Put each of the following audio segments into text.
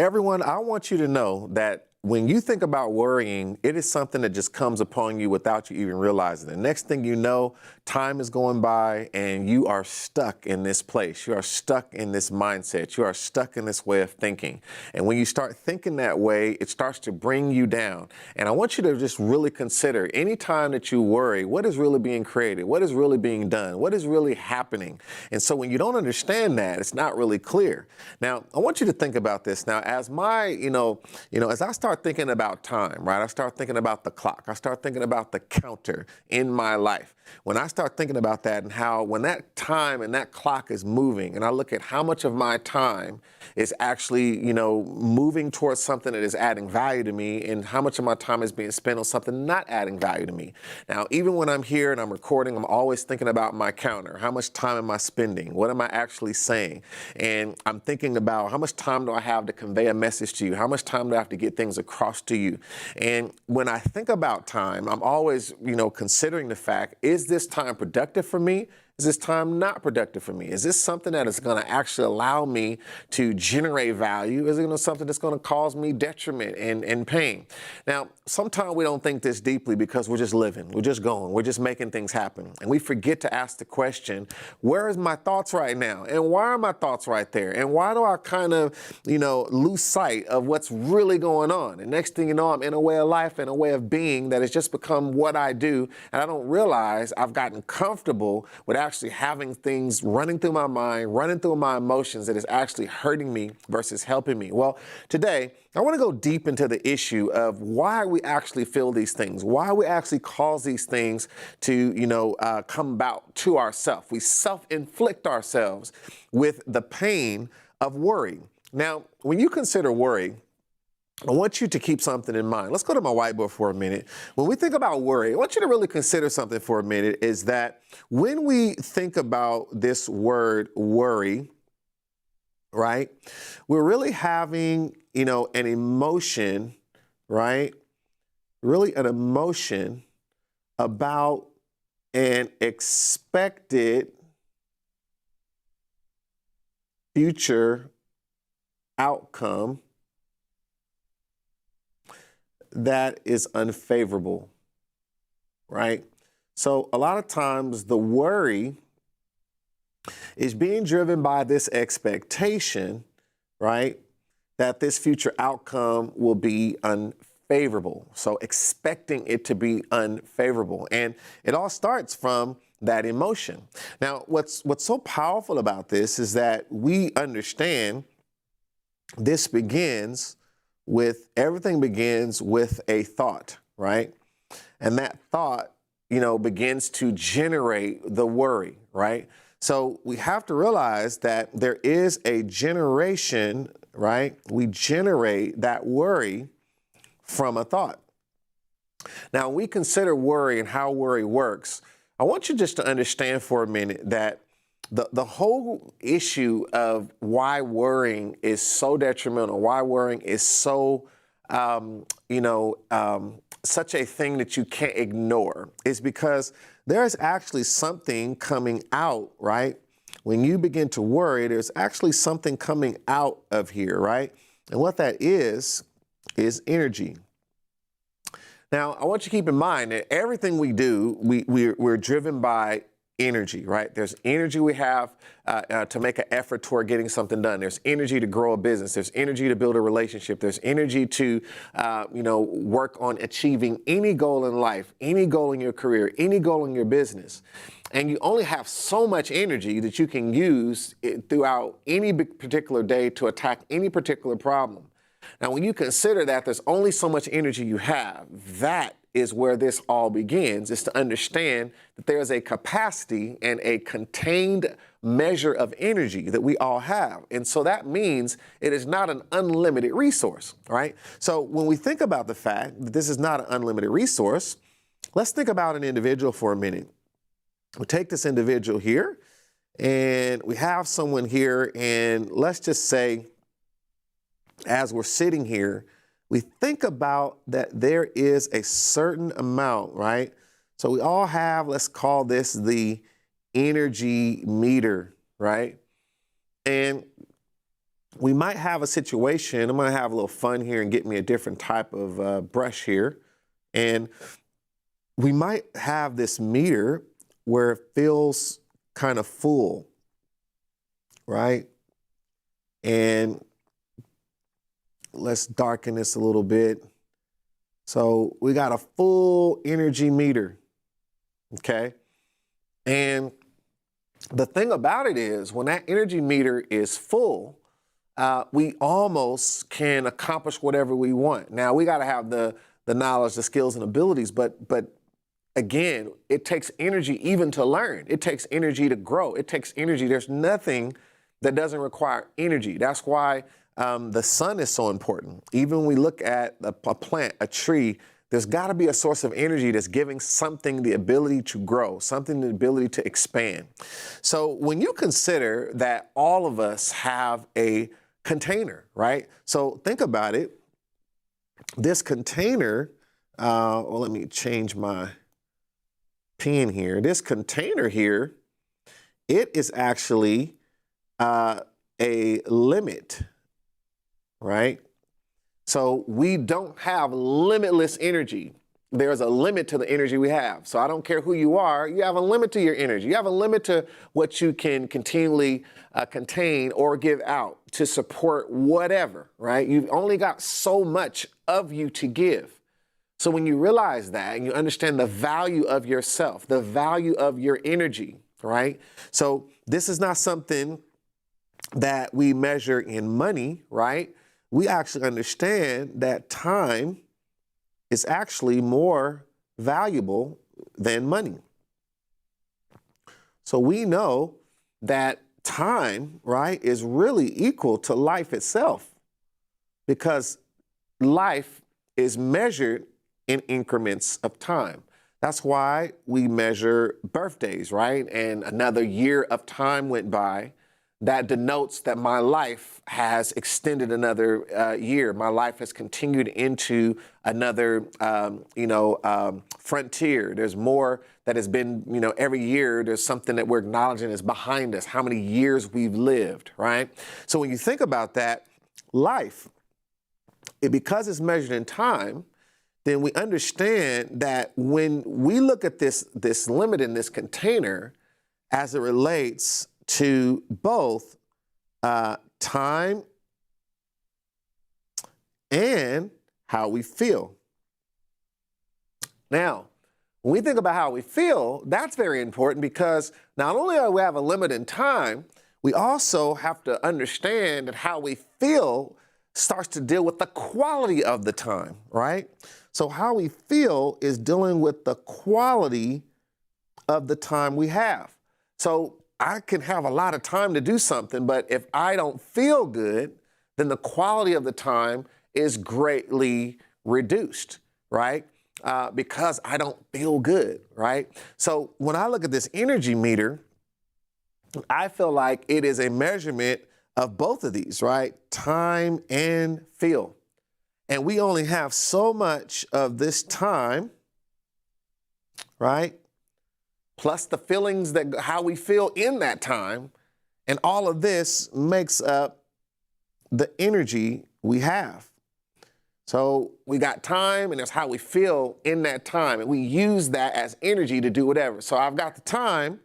Everyone, I want you to know that when you think about worrying, it is something that just comes upon you without you even realizing it. The next thing you know, time is going by and you are stuck in this place. You are stuck in this mindset. You are stuck in this way of thinking. And when you start thinking that way, it starts to bring you down. And I want you to just really consider any time that you worry, what is really being created? What is really being done? What is really happening? And so when you don't understand that, it's not really clear. Now, I want you to think about this. Now, as as I start thinking about time, right? I start thinking about the clock. I start thinking about the counter in my life. When I start thinking about that and how when that time and that clock is moving and I look at how much of my time is actually, moving towards something that is adding value to me and how much of my time is being spent on something not adding value to me. Now, even when I'm here and I'm recording, I'm always thinking about my counter. How much time am I spending? What am I actually saying? And I'm thinking about how much time do I have to convey a message to you? How much time do I have to get things across to you? And when I think about time, I'm always, considering the fact, is this time productive for me? Is this time not productive for me? Is this something that is going to actually allow me to generate value? Is it going to something that's going to cause me detriment and pain? Now, sometimes we don't think this deeply because we're just living, we're just going, we're just making things happen. And we forget to ask the question, where is my thoughts right now? And why are my thoughts right there? And why do I kind of, lose sight of what's really going on? And next thing you know, I'm in a way of life and a way of being that has just become what I do. And I don't realize I've gotten comfortable with actually having things running through my mind, running through my emotions that is actually hurting me versus helping me. Well, today, I want to go deep into the issue of why we actually feel these things, why we actually cause these things to, come about to ourselves. We self-inflict ourselves with the pain of worry. Now, when you consider worry, I want you to keep something in mind. Let's go to my whiteboard for a minute. When we think about worry, I want you to really consider something for a minute, is that when we think about this word worry, right, we're really having, an emotion, right? Really an emotion about an expected future outcome that is unfavorable, right? So a lot of times the worry is being driven by this expectation, right, that this future outcome will be unfavorable. So expecting it to be unfavorable. And it all starts from that emotion. Now, what's so powerful about this is that we understand everything begins with a thought, right? And that thought, begins to generate the worry, right? So we have to realize that there is a generation, right? We generate that worry from a thought. Now, when we consider worry and how worry works, I want you just to understand for a minute that the whole issue of why worrying is so detrimental, why worrying is so, such a thing that you can't ignore, is because there's actually something coming out, right? When you begin to worry, there's actually something coming out of here, right? And what that is energy. Now, I want you to keep in mind that everything we do, we're driven by energy, right? There's energy we have to make an effort toward getting something done. There's energy to grow a business. There's energy to build a relationship. There's energy to, work on achieving any goal in life, any goal in your career, any goal in your business. And you only have so much energy that you can use throughout any particular day to attack any particular problem. Now, when you consider that there's only so much energy you have, that is where this all begins, is to understand that there is a capacity and a contained measure of energy that we all have. And so that means it is not an unlimited resource, right? So when we think about the fact that this is not an unlimited resource, let's think about an individual for a minute. We take this individual here and we have someone here, and let's just say, as we're sitting here, we think about that there is a certain amount, right? So we all have, let's call this the energy meter, right? And we might have a situation. I'm going to have a little fun here and get me a different type of brush here. And we might have this meter where it feels kind of full, right? And let's darken this a little bit. So we got a full energy meter, okay? And the thing about it is when that energy meter is full, we almost can accomplish whatever we want. Now, we got to have the knowledge, the skills, and abilities, but again, it takes energy even to learn. It takes energy to grow. It takes energy. There's nothing that doesn't require energy. That's why the sun is so important. Even when we look at a plant, a tree, there's got to be a source of energy that's giving something the ability to grow, something the ability to expand. So when you consider that all of us have a container, right? So think about it. This container, well, let me change my pen here. This container here, it is actually a limit, right? So we don't have limitless energy. There's a limit to the energy we have. So I don't care who you are, you have a limit to your energy. You have a limit to what you can continually contain or give out to support whatever, right? You've only got so much of you to give. So when you realize that and you understand the value of yourself, the value of your energy, right? So this is not something that we measure in money, right? We actually understand that time is actually more valuable than money. So we know that time, right, is really equal to life itself because life is measured in increments of time. That's why we measure birthdays, right? And another year of time went by. That denotes that my life has extended another year. My life has continued into another, frontier. There's more that has been, every year there's something that we're acknowledging is behind us, how many years we've lived, right? So when you think about that, life, because it's measured in time, then we understand that when we look at this limit in this container as it relates to both time and how we feel. Now, when we think about how we feel, that's very important because not only do we have a limit in time, we also have to understand that how we feel starts to deal with the quality of the time, right? So how we feel is dealing with the quality of the time we have. So I can have a lot of time to do something, but if I don't feel good, then the quality of the time is greatly reduced, right? Because I don't feel good, right? So when I look at this energy meter, I feel like it is a measurement of both of these, right? Time and feel. And we only have so much of this time, right? Plus the feelings that how we feel in that time. And all of this makes up the energy we have. So we got time and that's how we feel in that time. And we use that as energy to do whatever. So I've got the time,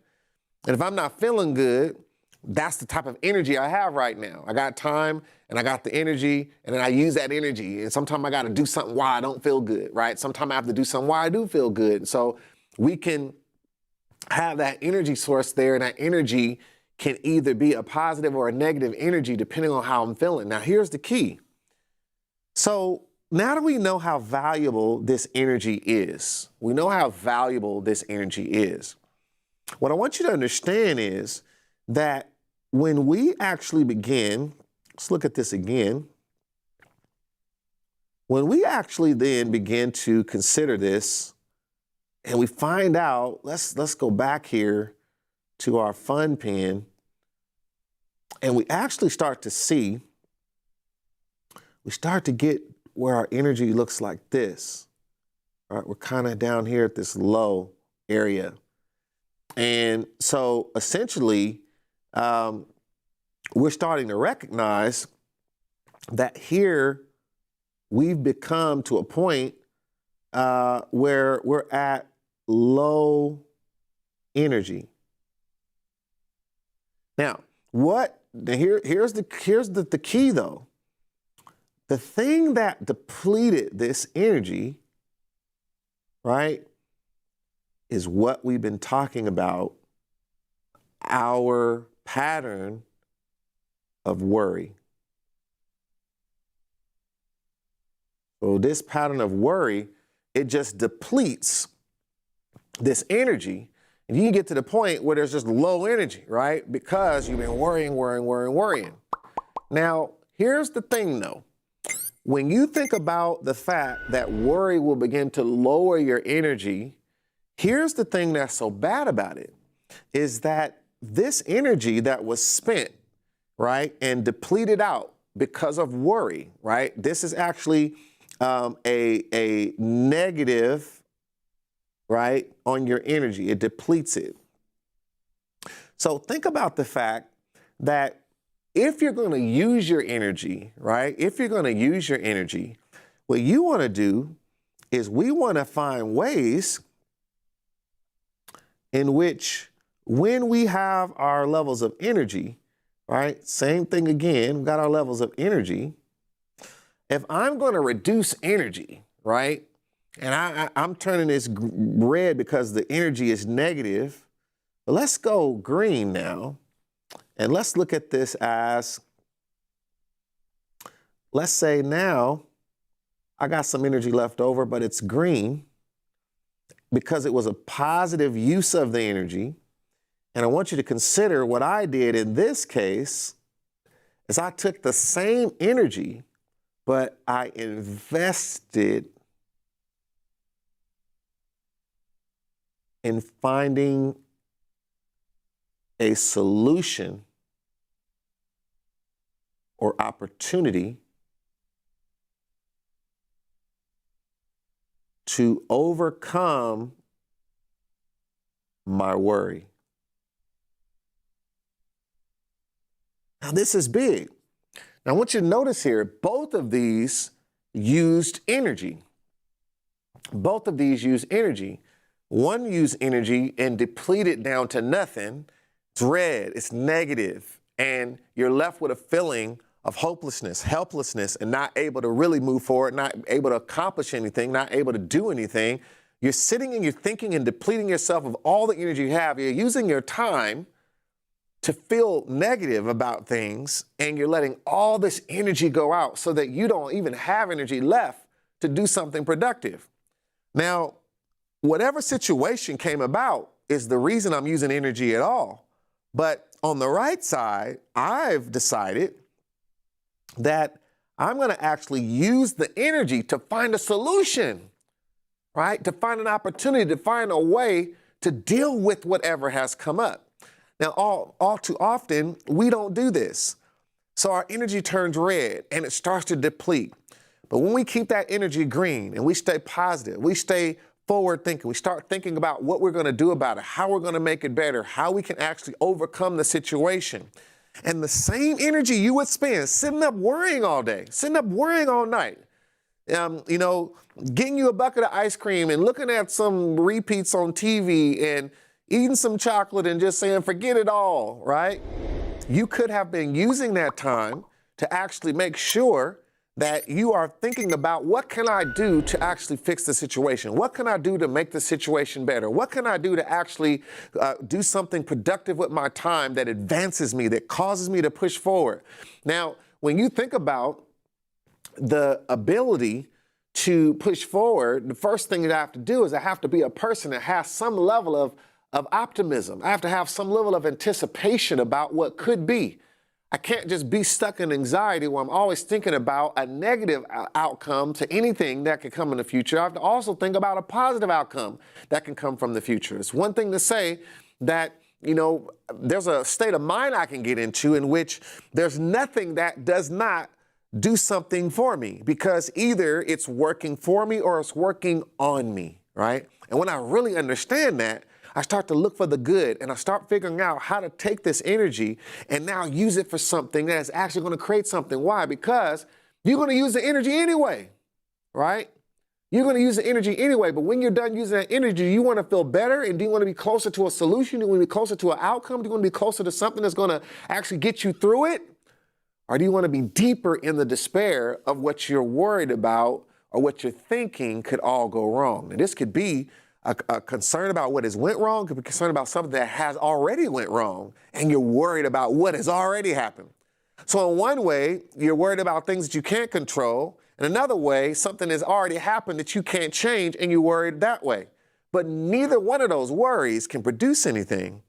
and if I'm not feeling good, that's the type of energy I have right now. I got time and I got the energy, and then I use that energy. And sometimes I got to do something why I don't feel good, right? Sometimes I have to do something why I do feel good. And so we can have that energy source there, and that energy can either be a positive or a negative energy depending on how I'm feeling. Now, here's the key. So now that we know how valuable this energy is, we know how valuable this energy is. What I want you to understand is that when we actually begin, let's look at this again. When we actually then begin to consider this, and we find out, let's go back here to our fun pen, and we actually start to see, we start to get where our energy looks like this. All right, we're kind of down here at this low area. And so essentially, we're starting to recognize that here we've become to a point where we're at low energy. Now, here's the key though. The thing that depleted this energy, right, is what we've been talking about, our pattern of worry. So this pattern of worry, it just depletes this energy. And you can get to the point where there's just low energy, right? Because you've been worrying. Now, here's the thing though. When you think about the fact that worry will begin to lower your energy, here's the thing that's so bad about it, is that this energy that was spent, right, and depleted out because of worry, right? This is actually a negative, right, on your energy. It depletes it. So think about the fact that if you're going to use your energy, right, what you want to do is we want to find ways in which when we have our levels of energy, right, same thing again, we got our levels of energy. If I'm going to reduce energy, right, and I'm turning this red because the energy is negative, but let's go green now. And let's look at this as, let's say now I got some energy left over, but it's green because it was a positive use of the energy. And I want you to consider what I did in this case is I took the same energy, but I invested in finding a solution or opportunity to overcome my worry. Now, this is big. Now, I want you to notice here, both of these used energy. Both of these use energy. One used energy and depleted down to nothing. It's red, it's negative, and you're left with a feeling of hopelessness, helplessness, and not able to really move forward, not able to accomplish anything, not able to do anything. You're sitting and you're thinking and depleting yourself of all the energy you have. You're using your time to feel negative about things, and you're letting all this energy go out so that you don't even have energy left to do something productive. Now, whatever situation came about is the reason I'm using energy at all. But on the right side, I've decided that I'm going to actually use the energy to find a solution, right? To find an opportunity, to find a way to deal with whatever has come up. Now, all too often, we don't do this. So our energy turns red and it starts to deplete. But when we keep that energy green and we stay positive, we stay forward thinking, we start thinking about what we're going to do about it, how we're going to make it better, how we can actually overcome the situation. And the same energy you would spend sitting up worrying all day, sitting up worrying all night, getting you a bucket of ice cream and looking at some repeats on TV and eating some chocolate and just saying, forget it all, right? You could have been using that time to actually make sure that you are thinking about what can I do to actually fix the situation? What can I do to make the situation better? What can I do to actually do something productive with my time that advances me, that causes me to push forward? Now, when you think about the ability to push forward, the first thing that I have to do is I have to be a person that has some level of optimism. I have to have some level of anticipation about what could be. I can't just be stuck in anxiety where I'm always thinking about a negative outcome to anything that could come in the future. I have to also think about a positive outcome that can come from the future. It's one thing to say that, there's a state of mind I can get into in which there's nothing that does not do something for me, because either it's working for me or it's working on me, right? And when I really understand that, I start to look for the good, and I start figuring out how to take this energy and now use it for something that is actually going to create something. Why? Because you're going to use the energy anyway, right? You're going to use the energy anyway, but when you're done using that energy, you want to feel better, and do you want to be closer to a solution? Do you want to be closer to an outcome? Do you want to be closer to something that's going to actually get you through it? Or do you want to be deeper in the despair of what you're worried about or what you're thinking could all go wrong? And this could be a concern about what has went wrong, could be concern about something that has already went wrong, and you're worried about what has already happened. So in one way, you're worried about things that you can't control. In another way, something has already happened that you can't change, and you're worried that way. But neither one of those worries can produce anything.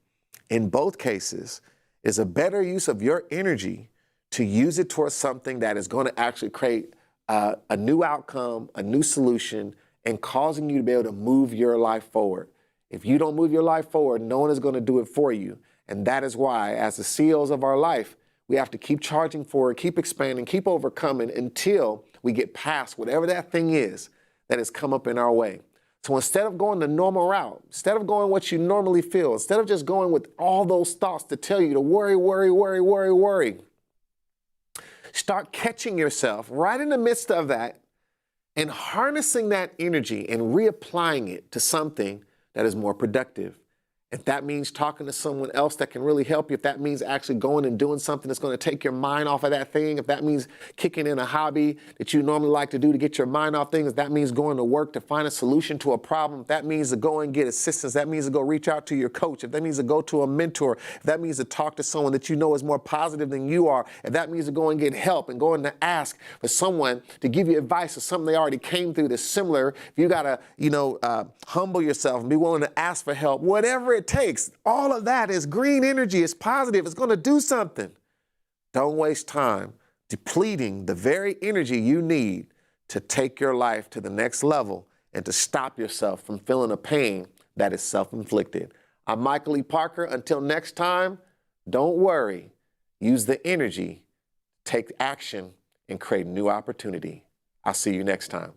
In both cases, is a better use of your energy to use it towards something that is going to actually create a new outcome, a new solution, and causing you to be able to move your life forward. If you don't move your life forward, no one is going to do it for you. And that is why, as the CEOs of our life, we have to keep charging forward, keep expanding, keep overcoming until we get past whatever that thing is that has come up in our way. So instead of going the normal route, instead of going what you normally feel, instead of just going with all those thoughts to tell you to worry, worry, worry, worry, worry, start catching yourself right in the midst of that and harnessing that energy and reapplying it to something that is more productive. If that means talking to someone else that can really help you, if that means actually going and doing something that's going to take your mind off of that thing, if that means kicking in a hobby that you normally like to do to get your mind off things, if that means going to work to find a solution to a problem, if that means to go and get assistance, that means to go reach out to your coach, if that means to go to a mentor, if that means to talk to someone that you know is more positive than you are, if that means to go and get help and going to ask for someone to give you advice or something they already came through that's similar, if you got to, humble yourself and be willing to ask for help, whatever it takes, all of that is green energy, it's positive, it's going to do something. Don't waste time depleting the very energy you need to take your life to the next level and to stop yourself from feeling a pain that is self-inflicted. I'm Michael E. Parker. Until next time, don't worry. Use the energy, take action, and create new opportunity. I'll see you next time.